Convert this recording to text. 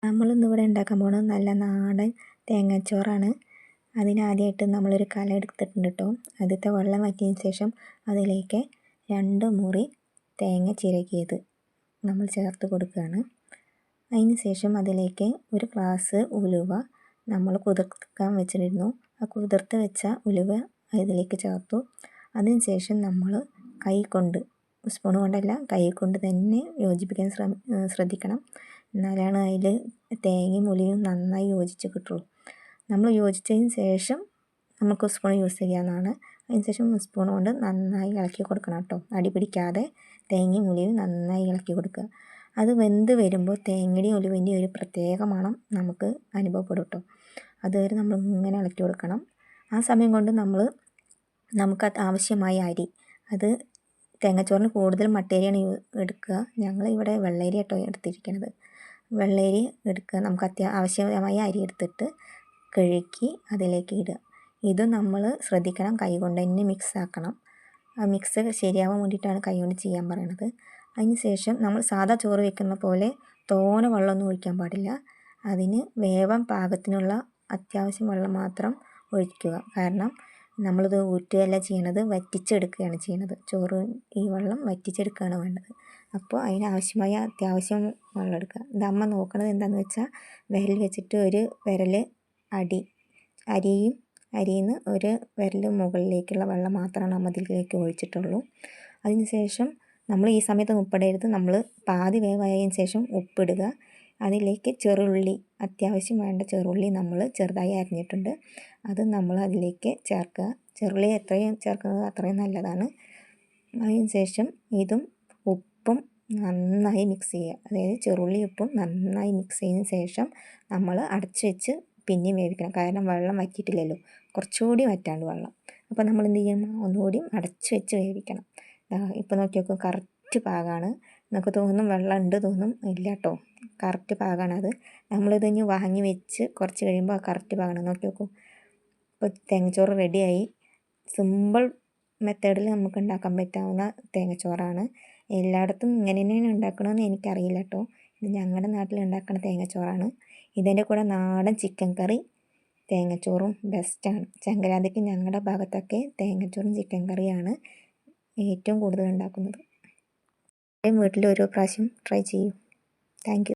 നമ്മളിന്നിവിടെ ഉണ്ടാക്കാൻ പോകുന്നത് നല്ല നാടൻ തേങ്ങാച്ചോറാണ്. അതിനാദ്യമായിട്ട് നമ്മളൊരു കലം എടുത്തിട്ടുണ്ട് കേട്ടോ. ആദ്യത്തെ വെള്ളം വറ്റിയതിന് ശേഷം അതിലേക്ക് 2 മുറി തേങ്ങ ചിരകിയത് നമ്മൾ ചേർത്ത് കൊടുക്കുകയാണ്. അതിന് ശേഷം അതിലേക്ക് ഒരു ഗ്ലാസ് ഉലുവ നമ്മൾ കുതിർക്കാൻ വെച്ചിരുന്നു. ആ കുതിർത്ത് വെച്ച ഉലുവ ഇതിലേക്ക് ചേർത്തു. അതിന് ശേഷം നമ്മൾ കൈ കൊണ്ട്, സ്പൂൺ കൊണ്ടല്ല, കൈ കൊണ്ട് തന്നെ യോജിപ്പിക്കാൻ ശ്രദ്ധിക്കണം. എന്നാലാണ് അതിൽ തേങ്ങയും ഉലുവയും നന്നായി യോജിച്ച് കിട്ടുള്ളൂ. നമ്മൾ യോജിച്ചതിന് ശേഷം നമുക്ക് സ്പൂൺ യൂസ് ചെയ്യാവുന്നതാണ്. അതിന് ശേഷം സ്പൂൺ കൊണ്ട് നന്നായി ഇളക്കി കൊടുക്കണം കേട്ടോ. അടി പിടിക്കാതെ തേങ്ങയും ഉലുവയും നന്നായി ഇളക്കി കൊടുക്കുക. അത് വെന്ത് വരുമ്പോൾ തേങ്ങയുടെയും ഉലുവിൻ്റെയും ഒരു പ്രത്യേക മണം നമുക്ക് അനുഭവപ്പെടും കേട്ടോ. അതുവരെ നമ്മൾ ഇങ്ങനെ ഇളക്കി കൊടുക്കണം. ആ സമയം കൊണ്ട് നമുക്ക് ആവശ്യമായ അരി, അത് തേങ്ങാച്ചോറിന് കൂടുതൽ മട്ടേരിയാണ് എടുക്കുക. ഞങ്ങൾ ഇവിടെ വെള്ളരി കേട്ടോ എടുത്തിരിക്കുന്നത്. വെള്ളരി എടുക്കുക. നമുക്ക് ആവശ്യമായ അരി എടുത്തിട്ട് കഴുകി അതിലേക്ക് ഇടുക. ഇത് നമ്മൾ ശ്രദ്ധിക്കണം, കൈ കൊണ്ട് തന്നെ മിക്സ് ആക്കണം. ആ മിക്സ് ശരിയാവാൻ വേണ്ടിയിട്ടാണ് കൈ കൊണ്ട് ചെയ്യാൻ പറയണത്. അതിന് ശേഷം നമ്മൾ സാധാ ചോറ് വെക്കുന്ന പോലെ തോനെ വെള്ളമൊന്നും ഒഴിക്കാൻ പാടില്ല. അതിന് വേവാൻ പാകത്തിനുള്ള അത്യാവശ്യം വെള്ളം മാത്രം ഒഴിക്കുക. കാരണം നമ്മളിത് ഊറ്റുകയല്ല ചെയ്യണത്, വറ്റിച്ചെടുക്കുകയാണ് ചെയ്യുന്നത്. ചോറ് ഈ വെള്ളം വറ്റിച്ചെടുക്കുകയാണ് വേണ്ടത്. അപ്പോൾ അതിനാവശ്യമായ അത്യാവശ്യം വെള്ളം എടുക്കുക. ഇത് അമ്മ നോക്കണത് എന്താണെന്ന് വെച്ചാൽ, വിരൽ വെച്ചിട്ട് ഒരു വിരൽ അരിയിൽ നിന്ന് ഒരു വിരൽ മുകളിലേക്കുള്ള വെള്ളം മാത്രമാണ് അമ്മ ഇതിലേക്ക് ഒഴിച്ചിട്ടുള്ളൂ. അതിന് ശേഷം നമ്മൾ ഈ സമയത്ത് ഉപ്പിടരുത്. നമ്മൾ പാതി വേവായതിന് ശേഷം ഉപ്പിടുക. അതിലേക്ക് ചെറുള്ളി, അത്യാവശ്യം വേണ്ട ചെറുള്ളി നമ്മൾ ചെറുതായി അരിഞ്ഞിട്ടുണ്ട്, അത് നമ്മൾ അതിലേക്ക് ചേർക്കുക. ചെറുള്ളി എത്രയും ചേർക്കുന്നത് അത്രയും നല്ലതാണ്. അതിന് ശേഷം ഇതും ഉപ്പും നന്നായി മിക്സ് ചെയ്യുക. അതായത് ചെറുള്ളി ഉപ്പും നന്നായി മിക്സ് ചെയ്തതിന് ശേഷം നമ്മൾ അടച്ച് വെച്ച് പിന്നെയും വേവിക്കണം. കാരണം വെള്ളം വറ്റിയിട്ടില്ലല്ലോ, കുറച്ചുകൂടി വറ്റാണ്ട് വെള്ളം. അപ്പോൾ നമ്മൾ എന്ത് ചെയ്യണം, ഒന്നുകൂടി അടച്ച് വെച്ച് വേവിക്കണം. ഇപ്പോൾ നോക്കി നോക്കും, കറക്റ്റ് പാകമാണ്. നമുക്ക് തോന്നും വെള്ളം ഉണ്ട് തോന്നും, ഇല്ല കേട്ടോ, കറക്റ്റ് പാകമാണ്. അത് നമ്മളിത് ഇനി വാങ്ങി വെച്ച് കുറച്ച് കഴിയുമ്പോൾ കറക്റ്റ് പാകമാണ്. നോക്കി നോക്കൂ, ഇപ്പോൾ തേങ്ങച്ചോറ് റെഡിയായി. സിമ്പിൾ മെത്തേഡിൽ നമുക്ക് ഉണ്ടാക്കാൻ പറ്റാവുന്ന തേങ്ങച്ചോറാണ്. എല്ലായിടത്തും ഇങ്ങനെ തന്നെയാണ് ഉണ്ടാക്കണമെന്ന് എനിക്കറിയില്ല കേട്ടോ. ഇത് ഞങ്ങളുടെ നാട്ടിൽ ഉണ്ടാക്കുന്ന തേങ്ങച്ചോറാണ്. ഇതിൻ്റെ കൂടെ നാടൻ ചിക്കൻ കറി തേങ്ങച്ചോറും ബെസ്റ്റാണ്. സംക്രാന്തിക്ക് ഞങ്ങളുടെ ഭാഗത്തൊക്കെ തേങ്ങച്ചോറും ചിക്കൻ കറിയാണ് ഏറ്റവും കൂടുതൽ ഉണ്ടാക്കുന്നത്. വീട്ടിൽ ഓരോ പ്രാവശ്യം ട്രൈ ചെയ്യൂ. Thank you.